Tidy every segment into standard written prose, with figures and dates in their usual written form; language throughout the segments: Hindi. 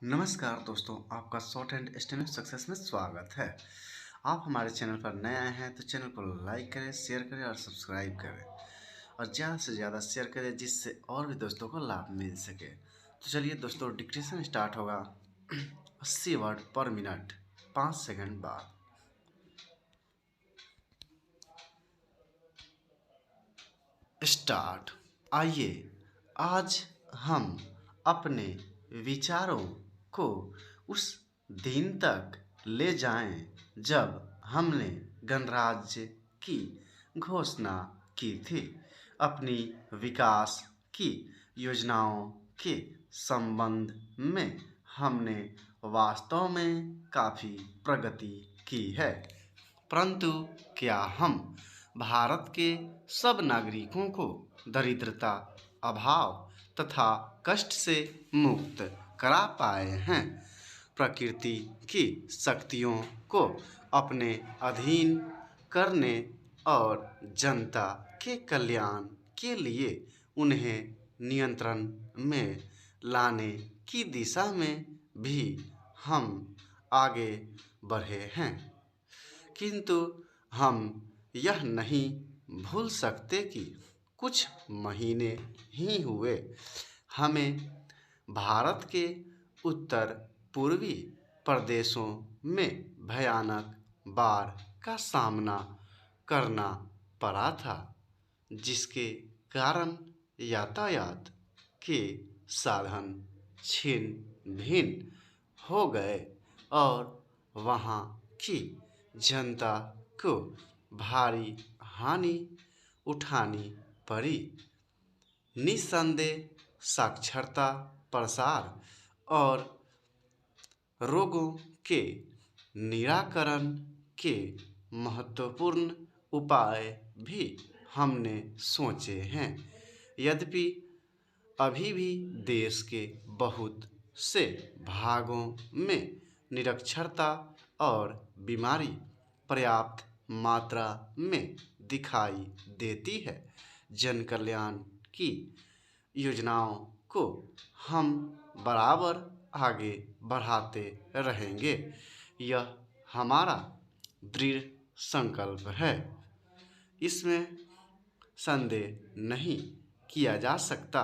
नमस्कार दोस्तों, आपका शॉर्ट एंड स्टेमिक सक्सेस में स्वागत है। आप हमारे चैनल पर नए आए हैं तो चैनल को लाइक करें, शेयर करें और सब्सक्राइब करें और ज़्यादा से ज़्यादा शेयर करें जिससे और भी दोस्तों को लाभ मिल सके। तो चलिए दोस्तों, डिक्टेशन स्टार्ट होगा 80 वर्ड पर मिनट 5 सेकंड बाद। स्टार्ट। आइए आज हम अपने विचारों को उस दिन तक ले जाएं जब हमने गणराज्य की घोषणा की थी। अपनी विकास की योजनाओं के संबंध में हमने वास्तव में काफ़ी प्रगति की है, परंतु क्या हम भारत के सब नागरिकों को दरिद्रता, अभाव तथा कष्ट से मुक्त करा पाए हैं? प्रकृति की शक्तियों को अपने अधीन करने और जनता के कल्याण के लिए उन्हें नियंत्रण में लाने की दिशा में भी हम आगे बढ़े हैं, किंतु हम यह नहीं भूल सकते कि कुछ महीने ही हुए हमें भारत के उत्तर पूर्वी प्रदेशों में भयानक बाढ़ का सामना करना पड़ा था, जिसके कारण यातायात के साधन छिन्न भिन्न हो गए और वहाँ की जनता को भारी हानि उठानी पड़ी। निस्संदेह साक्षरता प्रसार और रोगों के निराकरण के महत्वपूर्ण उपाय भी हमने सोचे हैं। यद्यपि अभी भी देश के बहुत से भागों में निरक्षरता और बीमारी पर्याप्त मात्रा में दिखाई देती है। जन कल्याण की योजनाओं को हम बराबर आगे बढ़ाते रहेंगे, यह हमारा दृढ़ संकल्प है। इसमें संदेह नहीं किया जा सकता।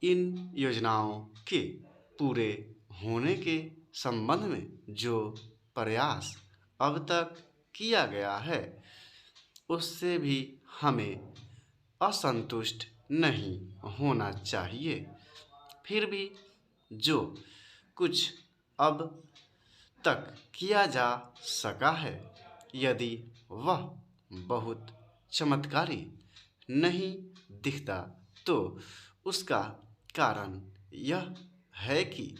इन योजनाओं के पूरे होने के संबंध में जो प्रयास अब तक किया गया है, उससे भी हमें असंतुष्ट नहीं होना चाहिए। फिर भी जो कुछ अब तक किया जा सका है, यदि वह बहुत चमत्कारी नहीं दिखता तो उसका कारण यह है कि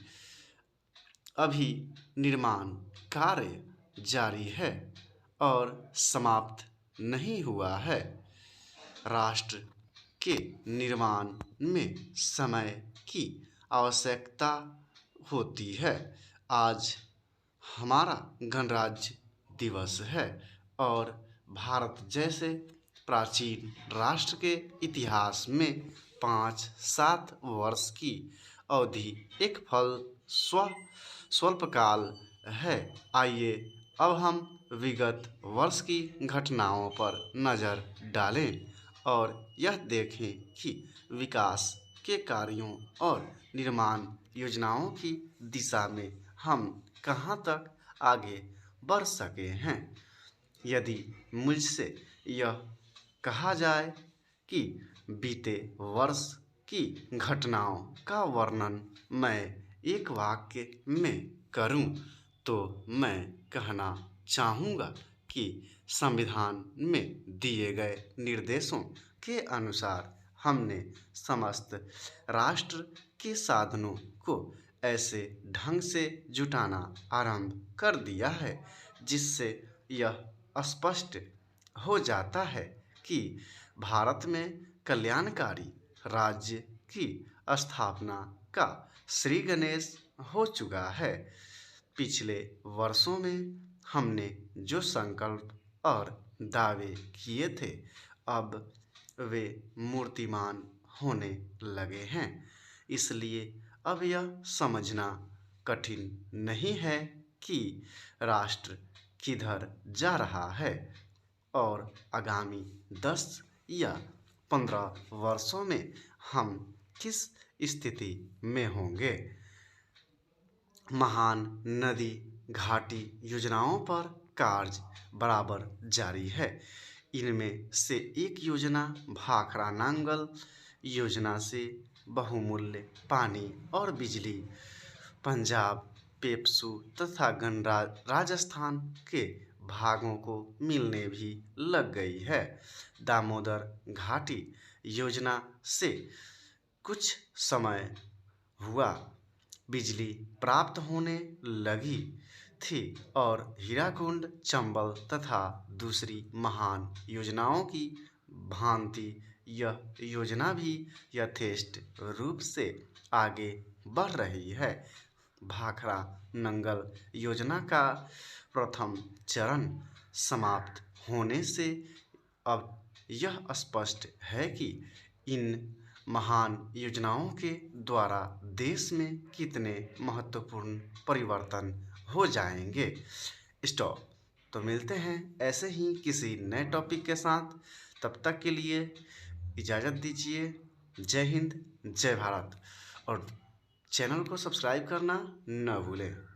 अभी निर्माण कार्य जारी है और समाप्त नहीं हुआ है। राष्ट्र के निर्माण में समय की आवश्यकता होती है। आज हमारा गणराज्य दिवस है और भारत जैसे प्राचीन राष्ट्र के इतिहास में 5-7 वर्ष की अवधि एक स्वल्पकाल है। आइए अब हम विगत वर्ष की घटनाओं पर नज़र डालें और यह देखें कि विकास के कार्यों और निर्माण योजनाओं की दिशा में हम कहाँ तक आगे बढ़ सके हैं। यदि मुझसे यह कहा जाए कि बीते वर्ष की घटनाओं का वर्णन मैं एक वाक्य में करूं, तो मैं कहना चाहूँगा कि संविधान में दिए गए निर्देशों के अनुसार हमने समस्त राष्ट्र के साधनों को ऐसे ढंग से जुटाना आरंभ कर दिया है जिससे यह स्पष्ट हो जाता है कि भारत में कल्याणकारी राज्य की स्थापना का श्री गणेश हो चुका है। पिछले वर्षों में हमने जो संकल्प और दावे किए थे, अब वे मूर्तिमान होने लगे हैं। इसलिए अब यह समझना कठिन नहीं है कि राष्ट्र किधर जा रहा है और आगामी 10 या 15 वर्षों में हम किस स्थिति में होंगे। महान नदी घाटी योजनाओं पर कार्य बराबर जारी है। इनमें से एक योजना भाखड़ा नांगल योजना से बहुमूल्य पानी और बिजली पंजाब, पेप्सू तथा गणराज्य राजस्थान के भागों को मिलने भी लग गई है। दामोदर घाटी योजना से कुछ समय हुआ बिजली प्राप्त होने लगी थी और हीराकुंड, चंबल तथा दूसरी महान योजनाओं की भांति यह योजना भी यथेष्ट रूप से आगे बढ़ रही है। भाखड़ा नंगल योजना का प्रथम चरण समाप्त होने से अब यह स्पष्ट है कि इन महान योजनाओं के द्वारा देश में कितने महत्वपूर्ण परिवर्तन हो जाएंगे। स्टॉप। तो मिलते हैं ऐसे ही किसी नए टॉपिक के साथ। तब तक के लिए इजाज़त दीजिए। जय हिंद, जय भारत और चैनल को सब्सक्राइब करना न भूलें।